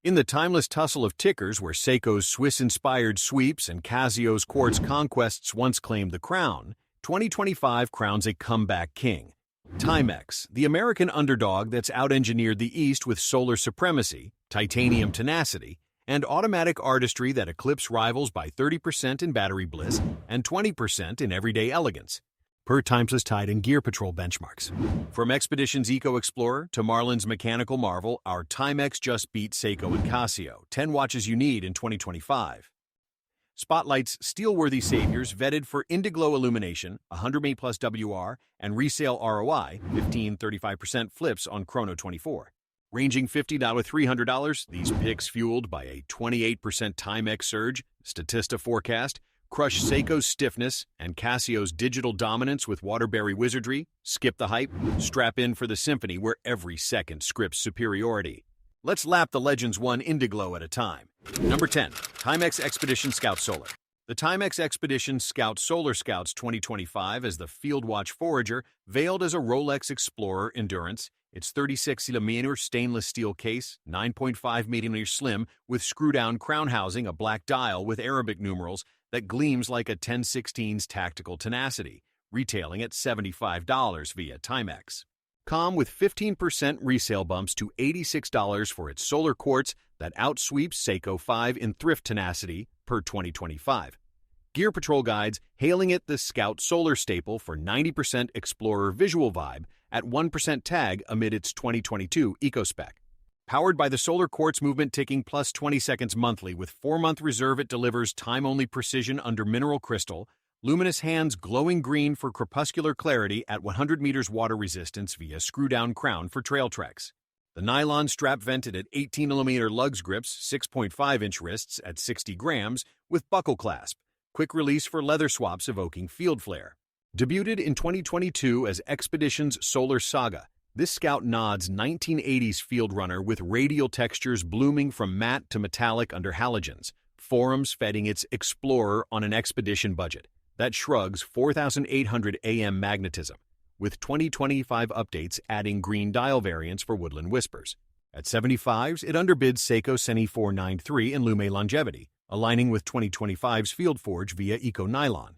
In the timeless tussle of tickers where Seiko's Swiss-inspired sweeps and Casio's quartz conquests once claimed the crown, 2025 crowns a comeback king. Timex, the American underdog that's out-engineered the East with solar supremacy, titanium tenacity, and automatic artistry that eclipse rivals by 30% in battery bliss and 20% in everyday elegance, per Timeless Tide and Gear Patrol benchmarks. From Expedition's Eco Explorer to Marlin's mechanical marvel, our Timex just beat Seiko and Casio, 10 watches you need in 2025. Spotlight's steel-worthy saviors vetted for Indiglow illumination, 100 plus WR, and resale ROI, 15-35% flips on Chrono 24. Ranging $50 to $300, these picks fueled by a 28% Timex surge, Statista forecast, crush Seiko's stiffness and Casio's digital dominance with Waterbury wizardry, skip the hype, strap in for the symphony where every second scripts superiority. Let's lap the legends one Indiglow at a time. Number 10. Timex Expedition Scout Solar. The Timex Expedition Scout Solar Scouts 2025 as the Fieldwatch Forager, veiled as a Rolex Explorer Endurance. Its 36mm stainless steel case, 9.5mm slim, with screw-down crown housing, a black dial with Arabic numerals that gleams like a 1016's tactical tenacity, retailing at $75 via Timex. Calm with 15% resale bumps to $86 for its solar quartz that outsweeps Seiko 5 in thrift tenacity per 2025. Gear Patrol guides hailing it the Scout Solar staple for 90% Explorer visual vibe at 1% tag amid its 2022 EcoSpec. Powered by the solar quartz movement ticking plus 20 seconds monthly with 4-month reserve, it delivers time-only precision under mineral crystal, luminous hands glowing green for crepuscular clarity at 100 meters water resistance via screw-down crown for trail treks. The nylon strap vented at 18mm lugs grips, 6.5-inch wrists at 60 grams with buckle clasp, quick release for leather swaps evoking field flare. Debuted in 2022 as Expedition's Solar Saga, this Scout nods 1980s field runner with radial textures blooming from matte to metallic under halogens, forums feting its Explorer on an Expedition budget that shrugs 4,800 AM magnetism, with 2025 updates adding green dial variants for Woodland Whispers. At 75s, it underbids Seiko Seni 493 and Lume longevity, aligning with 2025's Field Forge via Eco Nylon.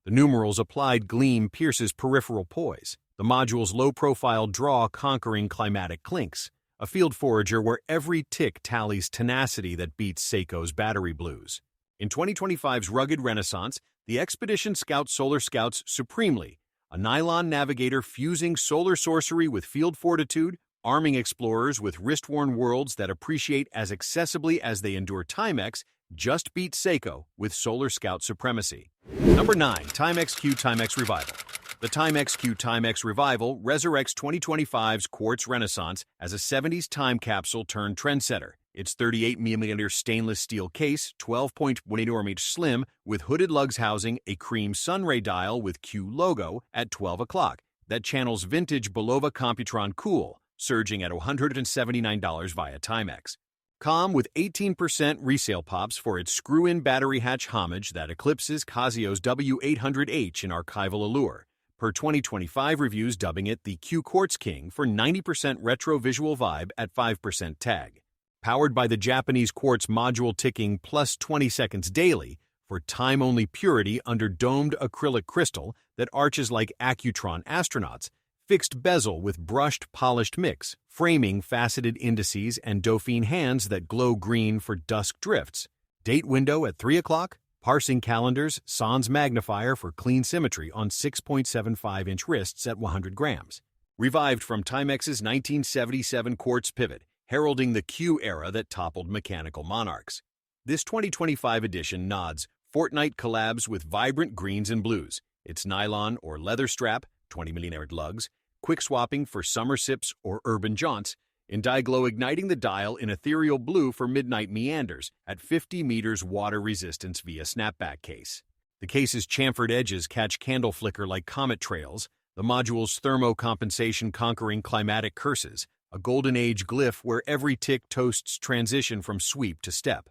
The numerals' applied gleam pierces peripheral poise, the module's low-profile draw conquering climatic clinks, a field forager where every tick tallies tenacity that beats Seiko's battery blues. In 2025's rugged renaissance, the Expedition Scout Solar Scouts supremely, a nylon navigator fusing solar sorcery with field fortitude, arming explorers with wrist-worn worlds that appreciate as accessibly as they endure Timex, just beat Seiko with Solar Scout supremacy. Number 9. Timex Q Timex Revival. The Timex Q Timex Revival resurrects 2025's quartz renaissance as a 70s time capsule turned trendsetter. Its 38mm stainless steel case, 12.1mm slim, with hooded lugs housing a cream sunray dial with Q logo at 12 o'clock that channels vintage Bulova Computron cool, surging at $179 via Timex. Calm with 18% resale pops for its screw-in battery hatch homage that eclipses Casio's W800H in archival allure, per 2025 reviews dubbing it the Q Quartz King for 90% retro visual vibe at 5% tag. Powered by the Japanese quartz module ticking plus 20 seconds daily for time-only purity under domed acrylic crystal that arches like Accutron astronauts, fixed bezel with brushed polished mix, framing faceted indices and Dauphine hands that glow green for dusk drifts, date window at 3 o'clock, parsing calendars, sans magnifier for clean symmetry on 6.75-inch wrists at 100 grams. Revived from Timex's 1977 quartz pivot, heralding the Q era that toppled mechanical monarchs. This 2025 edition nods Fortnite collabs with vibrant greens and blues, its nylon or leather strap, 20mm lugs, quick swapping for summer sips or urban jaunts, Indiglow igniting the dial in ethereal blue for midnight meanders at 50 meters water resistance via snapback case. The case's chamfered edges catch candle flicker like comet trails, the module's thermocompensation conquering climatic curses, a golden age glyph where every tick toasts transition from sweep to step.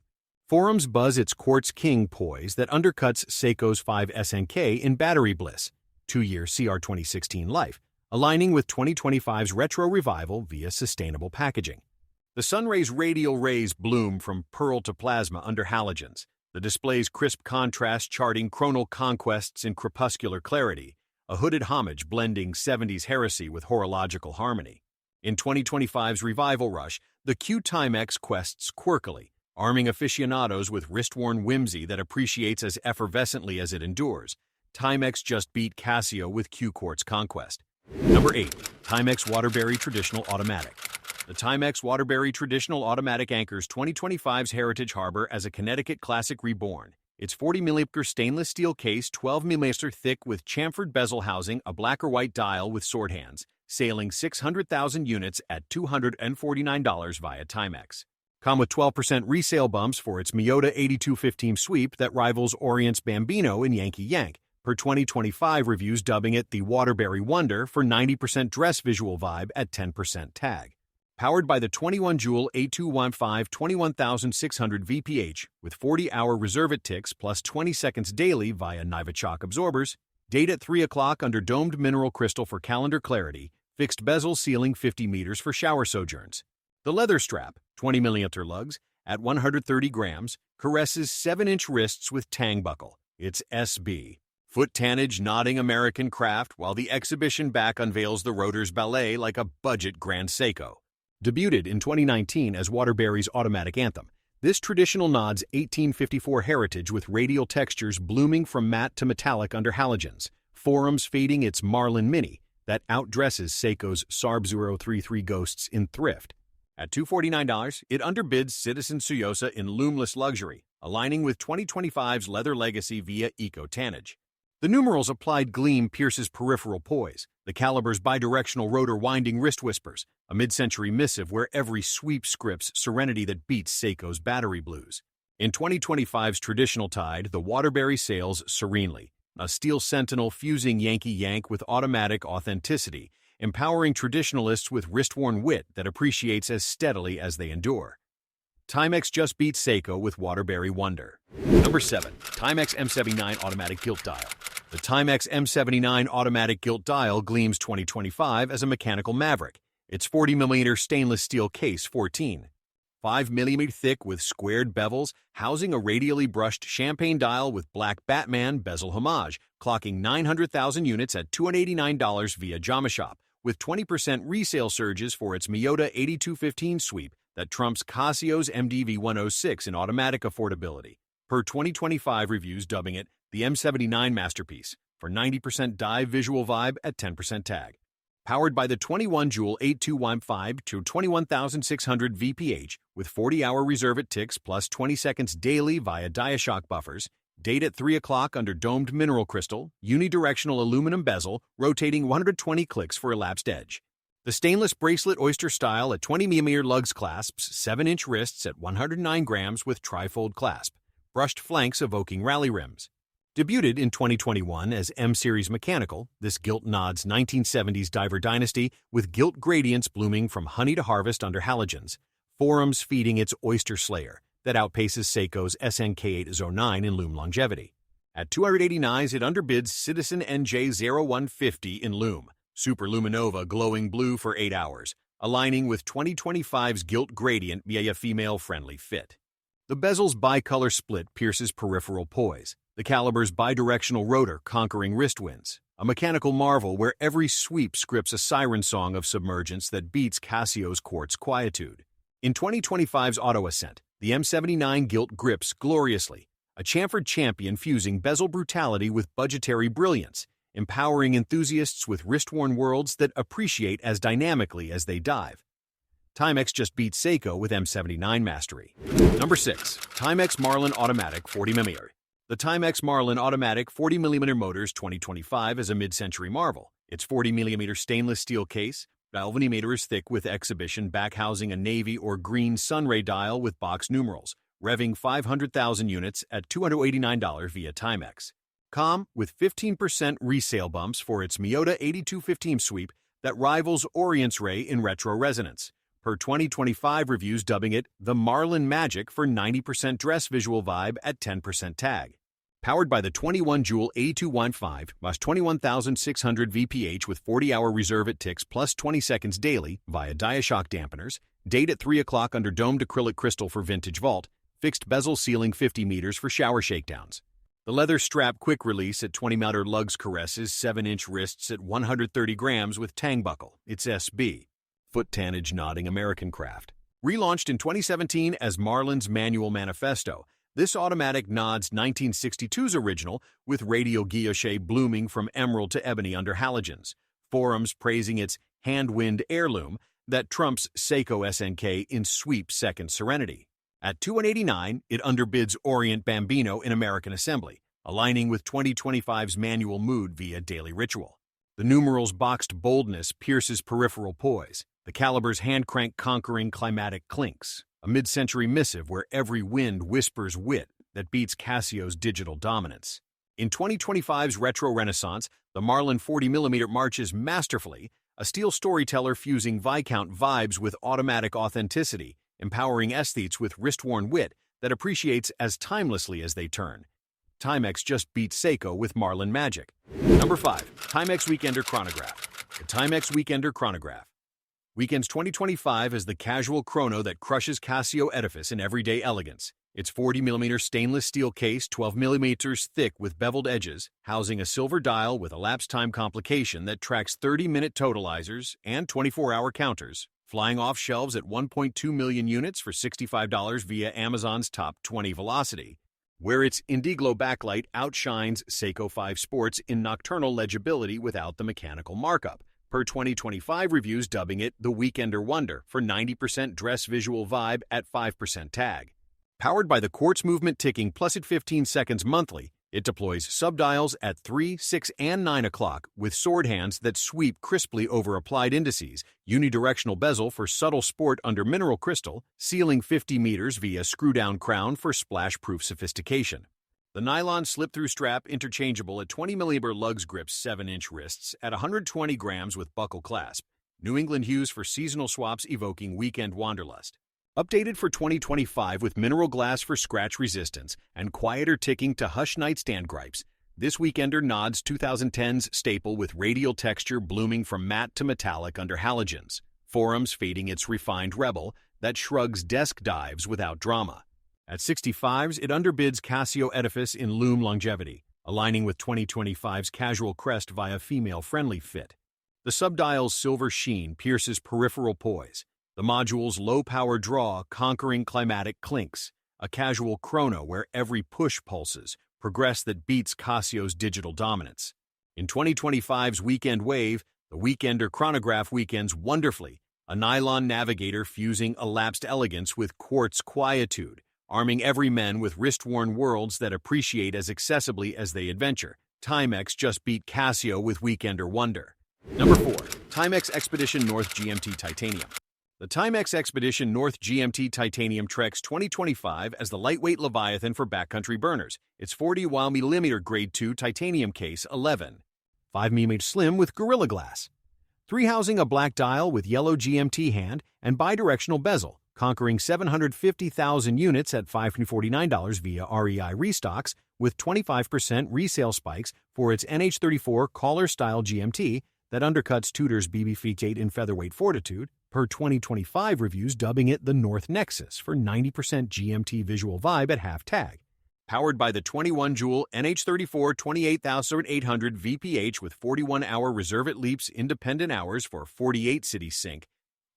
Forums buzz its Quartz King poise that undercuts Seiko's 5 SNK in battery bliss, 2-year CR 2016 life, aligning with 2025's retro revival via sustainable packaging. The sunray's radial rays bloom from pearl to plasma under halogens. The display's crisp contrast charting chronal conquests in crepuscular clarity, a hooded homage blending 70s heresy with horological harmony. In 2025's revival rush, the Q Timex quests quirkily, arming aficionados with wrist-worn whimsy that appreciates as effervescently as it endures. Timex just beat Casio with Q Quartz conquest. Number 8. Timex Waterbury Traditional Automatic. The Timex Waterbury Traditional Automatic anchors 2025's Heritage Harbor as a Connecticut classic reborn. Its 40mm stainless steel case, 12mm thick with chamfered bezel housing, a black or white dial with sword hands, sailing 600,000 units at $249 via Timex. Come with 12% resale bumps for its Miyota 8215 sweep that rivals Orient's Bambino in Yankee Yank, per 2025 reviews dubbing it the Waterbury Wonder for 90% dress visual vibe at 10% tag. Powered by the 21-joule A215 21600 VPH with 40-hour reserve it ticks plus 20 seconds daily via Nivichok absorbers, date at 3 o'clock under domed mineral crystal for calendar clarity, fixed bezel ceiling 50 meters for shower sojourns. The leather strap, 20mm lugs, at 130 grams, caresses 7-inch wrists with tang buckle. It's SB. Foot tannage nodding American craft while the exhibition back unveils the rotor's ballet like a budget Grand Seiko. Debuted in 2019 as Waterbury's automatic anthem, this traditional nods 1854 heritage with radial textures blooming from matte to metallic under halogens, forums fading its Marlin Mini that outdresses Seiko's Sarb 033 Ghosts in thrift. At $249, it underbids Citizen Suyosa in loomless luxury, aligning with 2025's leather legacy via eco-tannage. The numerals' applied gleam pierces peripheral poise, the caliber's bidirectional rotor winding wrist whispers, a mid-century missive where every sweep scripts serenity that beats Seiko's battery blues. In 2025's traditional tide, the Waterbury sails serenely, a steel sentinel fusing Yankee Yank with automatic authenticity, empowering traditionalists with wrist-worn wit that appreciates as steadily as they endure. Timex just beat Seiko with Waterbury Wonder. Number 7. Timex M79 Automatic Gilt Dial. The Timex M79 Automatic Gilt Dial gleams 2025 as a mechanical maverick. Its 40mm stainless steel case 14. 5mm thick with squared bevels, housing a radially brushed champagne dial with black Batman bezel homage, clocking 900,000 units at $289 via Jama Shop, with 20% resale surges for its Miyota 8215 sweep that trumps Casio's MDV 106 in automatic affordability, per 2025 reviews dubbing it the M79 masterpiece, for 90% dive visual vibe at 10% tag. Powered by the 21-joule 8215 to 21,600 VPH with 40-hour reserve it ticks plus 20 seconds daily via Diashock buffers, date at 3 o'clock under domed mineral crystal, unidirectional aluminum bezel, rotating 120 clicks for elapsed edge. The stainless bracelet oyster style at 20mm lugs clasps 7-inch wrists at 109 grams with trifold clasp, brushed flanks evoking rally rims. Debuted in 2021 as M-Series Mechanical, this gilt nods 1970s diver dynasty with gilt gradients blooming from honey to harvest under halogens, forums feeding its oyster slayer that outpaces Seiko's SNK809 in loom longevity. At $289, it underbids Citizen NJ0150 in loom, Super Luminova glowing blue for 8 hours, aligning with 2025's gilt gradient via a female-friendly fit. The bezel's bicolor split pierces peripheral poise, the caliber's bidirectional rotor conquering wrist winds, a mechanical marvel where every sweep scripts a siren song of submergence that beats Casio's quartz quietude. In 2025's Auto Ascent, the M79 gilt grips gloriously, a chamfered champion fusing bezel brutality with budgetary brilliance, empowering enthusiasts with wrist-worn worlds that appreciate as dynamically as they dive. Timex just beat Seiko with M79 mastery. Number 6. Timex Marlin Automatic 40mm. The Timex Marlin Automatic 40mm Motors 2025 is a mid-century marvel. Its 40mm stainless steel case, 12mm thick with exhibition back housing a navy or green sunray dial with box numerals, revving 500,000 units at $289 via Timex. Com with 15% resale bumps for its Miyota 8215 sweep that rivals Orient's Ray in retro resonance, per 2025 reviews dubbing it the Marlin Magic for 90% dress visual vibe at 10% tag. Powered by the 21-jewel A215 plus 21,600 VPH with 40-hour reserve at ticks plus 20 seconds daily via Diashock dampeners, date at 3 o'clock under domed acrylic crystal for vintage vault, fixed bezel ceiling 50 meters for shower shakedowns. The leather strap quick release at 20-meter lugs caresses 7-inch wrists at 130 grams with tang buckle. It's SB. Foot tannage nodding American craft. Relaunched in 2017 as Marlin's Manual Manifesto, this automatic nods 1962's original with radial guilloche blooming from emerald to ebony under halogens. Forums praising its hand-wind heirloom that trumps Seiko SNK in sweep second serenity. At $289, it underbids Orient Bambino in American assembly, aligning with 2025's manual mood via daily ritual. The numeral's boxed boldness pierces peripheral poise. The caliber's hand-crank conquering climatic clinks, a mid-century missive where every wind whispers wit that beats Casio's digital dominance. In 2025's retro renaissance, the Marlin 40mm marches masterfully, a steel storyteller fusing Viscount vibes with automatic authenticity, empowering aesthetes with wrist-worn wit that appreciates as timelessly as they turn. Timex just beat Seiko with Marlin magic. Number 5. Timex Weekender Chronograph. The Timex Weekender Chronograph. Weekends 2025 is the casual chrono that crushes Casio edifice in everyday elegance. Its 40mm stainless steel case, 12mm thick with beveled edges, housing a silver dial with elapsed time complication that tracks 30-minute totalizers and 24-hour counters, flying off shelves at 1.2 million units for $65 via Amazon's top 20 velocity, where its Indiglo backlight outshines Seiko 5 Sports in nocturnal legibility without the mechanical markup, per 2025 reviews dubbing it the Weekender Wonder for 90% dress visual vibe at 5% tag. Powered by the quartz movement ticking plus at 15 seconds monthly, it deploys subdials at 3, 6, and 9 o'clock with sword hands that sweep crisply over applied indices, unidirectional bezel for subtle sport under mineral crystal, ceiling 50 meters via screw-down crown for splash-proof sophistication. The nylon slip-through strap interchangeable at 20mm lugs grips 7-inch wrists at 120 grams with buckle clasp. New England hues for seasonal swaps evoking weekend wanderlust. Updated for 2025 with mineral glass for scratch resistance and quieter ticking to hush nightstand gripes, this Weekender nods 2010's staple with radial texture blooming from matte to metallic under halogens. Forums fading its refined rebel that shrugs desk dives without drama. At 65s, it underbids Casio edifice in loom longevity, aligning with 2025's casual crest via female-friendly fit. The subdial's silver sheen pierces peripheral poise. The module's low-power draw conquering climatic clinks, a casual chrono where every push pulses, progress that beats Casio's digital dominance. In 2025's Weekend Wave, the Weekender Chronograph weekends wonderfully, a nylon navigator fusing elapsed elegance with quartz quietude, arming every man with wrist-worn worlds that appreciate as accessibly as they adventure. Timex just beat Casio with Weekender Wonder. Number 4. Timex Expedition North GMT Titanium. The Timex Expedition North GMT Titanium treks 2025 as the lightweight Leviathan for backcountry burners. Its 40mm Grade 2 titanium case 11. 5mm slim with Gorilla Glass. 3 housing a black dial with yellow GMT hand and bidirectional bezel, conquering 750,000 units at $549 via REI restocks with 25% resale spikes for its NH34 collar-style GMT that undercuts Tudor's BB Feature 8 in featherweight fortitude, per 2025 reviews dubbing it the North Nexus for 90% GMT visual vibe at half tag. Powered by the 21-jewel NH34 28800 VPH with 41-hour reserve at leaps independent hours for 48 city sync,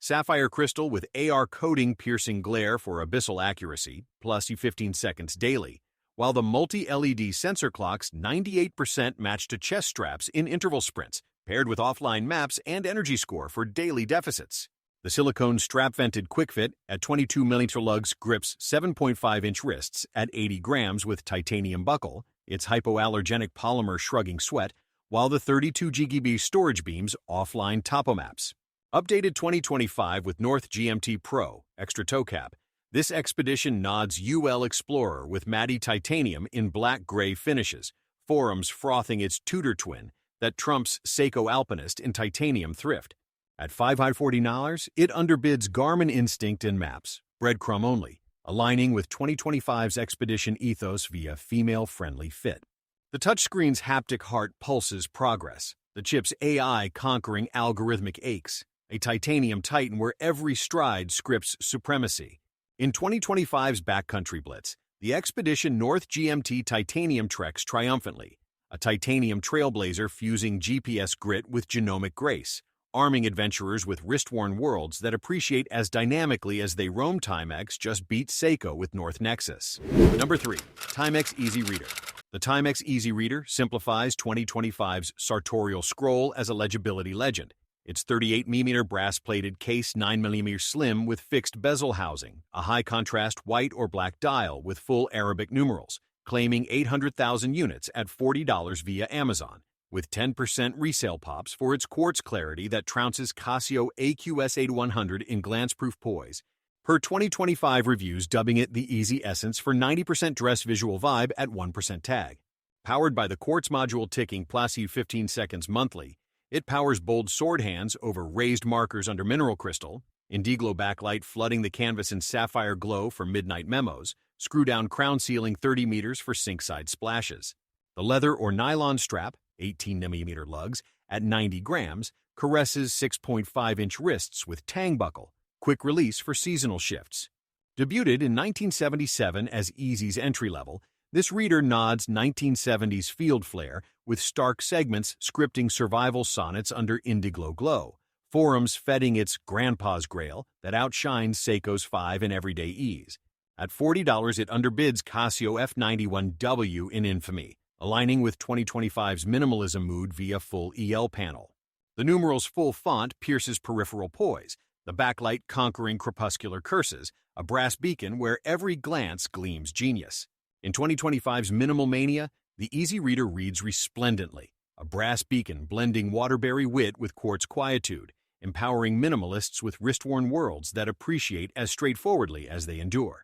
sapphire crystal with AR coating piercing glare for abyssal accuracy, plus 15 seconds daily, while the multi-LED sensor clocks 98% match to chest straps in interval sprints, paired with offline maps and energy score for daily deficits. The silicone strap-vented quick fit at 22mm lugs grips 7.5-inch wrists at 80 grams with titanium buckle, its hypoallergenic polymer shrugging sweat, while the 32 GB storage beams offline topo maps. Updated 2025 with North GMT Pro, extra toe cap. This expedition nods UL Explorer with matte titanium in black-gray finishes, forums frothing its Tudor twin that trumps Seiko Alpinist in titanium thrift. At $549, it underbids Garmin Instinct in maps, breadcrumb only, aligning with 2025's Expedition ethos via female-friendly fit. The touchscreen's haptic heart pulses progress, the chip's AI conquering algorithmic aches, a titanium titan where every stride scripts supremacy. In 2025's Backcountry Blitz, the Expedition North GMT Titanium treks triumphantly, a titanium trailblazer fusing GPS grit with genomic grace, arming adventurers with wrist-worn worlds that appreciate as dynamically as they roam. Timex just beat Seiko with North Nexus. Number 3. Timex Easy Reader. The Timex Easy Reader simplifies 2025's sartorial scroll as a legibility legend. Its 38mm brass-plated case 9mm slim with fixed bezel housing, a high-contrast white or black dial with full Arabic numerals, claiming 800,000 units at $40 via Amazon, with 10% resale pops for its quartz clarity that trounces Casio AQS8100 in glance-proof poise, per 2025 reviews dubbing it the Easy Essence for 90% dress visual vibe at 1% tag. Powered by the quartz module ticking Placide 15 seconds monthly, it powers bold sword hands over raised markers under mineral crystal, indiglo backlight flooding the canvas in sapphire glow for midnight memos, screw-down crown ceiling 30 meters for sink-side splashes. The leather or nylon strap, 18mm lugs, at 90 grams, caresses 6.5-inch wrists with tang buckle, quick release for seasonal shifts. Debuted in 1977 as Easy's entry-level, this reader nods 1970s field flair with stark segments scripting survival sonnets under indiglo glow, forums feting its grandpa's grail that outshines Seiko's 5 in everyday ease. At $40 it underbids Casio F91W in infamy, aligning with 2025's minimalism mood via full EL panel. The numeral's full font pierces peripheral poise, the backlight conquering crepuscular curses, a brass beacon where every glance gleams genius. In 2025's Minimal Mania, the Easy Reader reads resplendently, a brass beacon blending Waterbury wit with quartz quietude, empowering minimalists with wrist-worn worlds that appreciate as straightforwardly as they endure.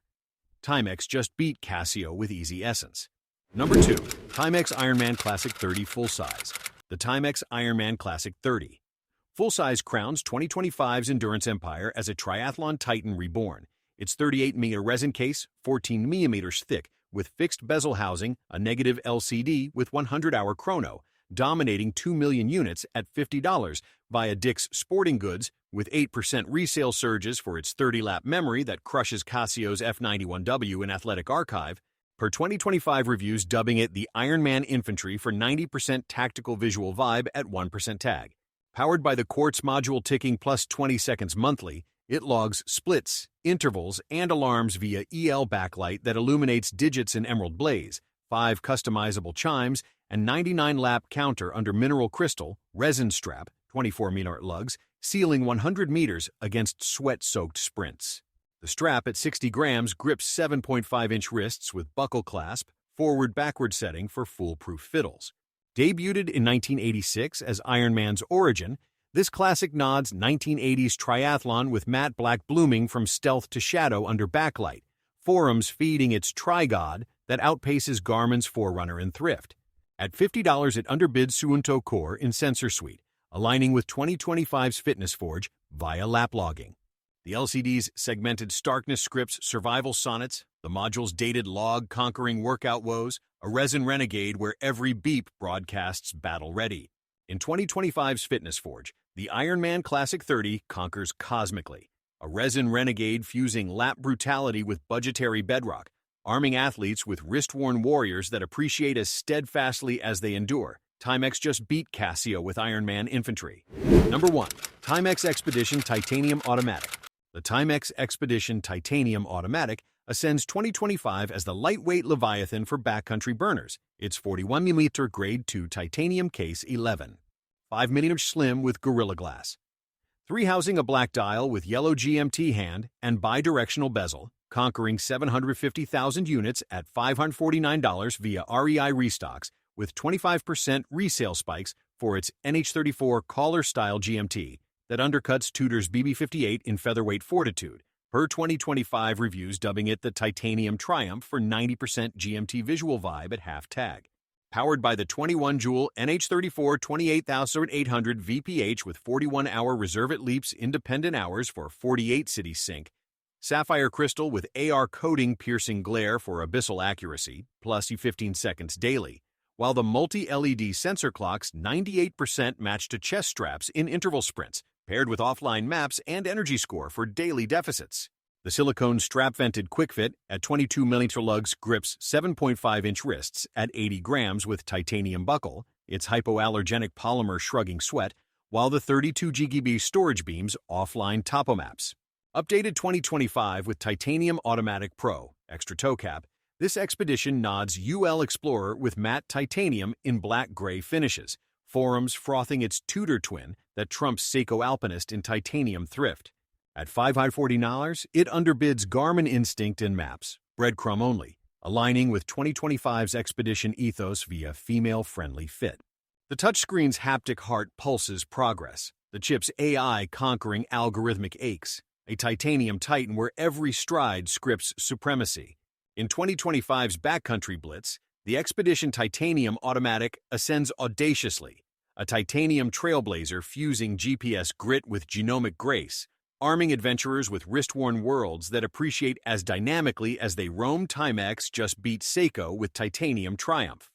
Timex just beat Casio with Easy Essence. Number 2. Timex Ironman Classic 30 Full Size. The Timex Ironman Classic 30 Full Size crowns 2025's endurance empire as a triathlon titan reborn. Its 38mm resin case, 14mm thick, with fixed bezel housing, a negative LCD with 100-hour chrono, dominating 2 million units at $50 via Dick's Sporting Goods, with 8% resale surges for its 30-lap memory that crushes Casio's F91W in Athletic Archive, per 2025 reviews dubbing it the Ironman Infantry for 90% tactical visual vibe at 1% tag. Powered by the quartz module ticking plus 20 seconds monthly, it logs splits, intervals, and alarms via EL backlight that illuminates digits in emerald blaze, 5 customizable chimes, and 99-lap counter under mineral crystal, resin strap, 24mm lugs, sealing 100 meters against sweat-soaked sprints. The strap at 60 grams grips 7.5-inch wrists with buckle clasp, forward-backward setting for foolproof fiddles. Debuted in 1986 as Ironman's origin, this classic nods 1980s triathlon with matte black blooming from stealth to shadow under backlight, forums feeding its tri-god that outpaces Garmin's Forerunner in thrift. At $50 it underbids Suunto Core in Sensor Suite, aligning with 2025's Fitness Forge via lap logging. The LCD's segmented starkness scripts survival sonnets, the module's dated log conquering workout woes, a resin renegade where every beep broadcasts battle ready. In 2025's Fitness Forge, the Ironman Classic 30 conquers cosmically, a resin renegade fusing lap brutality with budgetary bedrock, arming athletes with wrist-worn warriors that appreciate as steadfastly as they endure. Timex just beat Casio with Ironman Infantry. Number 1. Timex Expedition Titanium Automatic. The Timex Expedition Titanium Automatic ascends 2025 as the lightweight Leviathan for backcountry burners, its 41mm Grade 2 titanium case 11. 5mm slim with Gorilla Glass. 3 housing a black dial with yellow GMT hand and bidirectional bezel, conquering 750,000 units at $549 via REI restocks, with 25% resale spikes for its NH34 collar-style GMT that undercuts Tudor's BB58 in featherweight fortitude, per 2025 reviews dubbing it the Titanium Triumph for 90% GMT visual vibe at half tag. Powered by the 21-jewel NH34 28800 VPH with 41-hour reserve it leaps independent hours for 48 city sync, Sapphire crystal with AR coating piercing glare for abyssal accuracy, plus 15 seconds daily, while the multi-LED sensor clocks 98% match to chest straps in interval sprints, paired with offline maps and energy score for daily deficits. The silicone strap-vented quick fit at 22mm lugs grips 7.5-inch wrists at 80 grams with titanium buckle, its hypoallergenic polymer shrugging sweat, while the 32GB storage beams offline topo maps. Updated 2025 with Titanium Automatic Pro, extra toe cap, this expedition nods UL Explorer with matte titanium in black-gray finishes, forums frothing its Tudor twin that trumps Seiko Alpinist in titanium thrift. At $540, it underbids Garmin Instinct and Maps, breadcrumb only, aligning with 2025's Expedition ethos via female-friendly fit. The touchscreen's haptic heart pulses progress, the chip's AI conquering algorithmic aches, a titanium titan where every stride scripts supremacy. In 2025's Backcountry Blitz, the Expedition Titanium Automatic ascends audaciously, a titanium trailblazer fusing GPS grit with genomic grace, arming adventurers with wrist-worn worlds that appreciate as dynamically as they roam. Timex just beat Seiko with titanium triumph.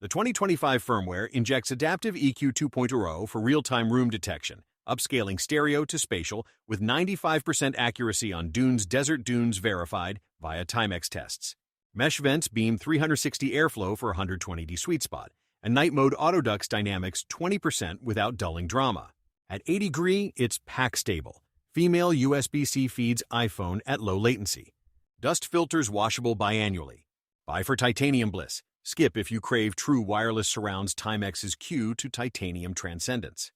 The 2025 firmware injects adaptive EQ 2.0 for real-time room detection, upscaling stereo to spatial with 95% accuracy on dunes. Desert dunes verified via Timex tests. Mesh vents beam 360 airflow for 120D sweet spot, and night mode autoducts dynamics 20% without dulling drama. At 80°, it's pack stable. Female USB-C feeds iPhone at low latency. Dust filters washable biannually. Buy for titanium bliss. Skip if you crave true wireless surrounds. Timex's cue to titanium transcendence.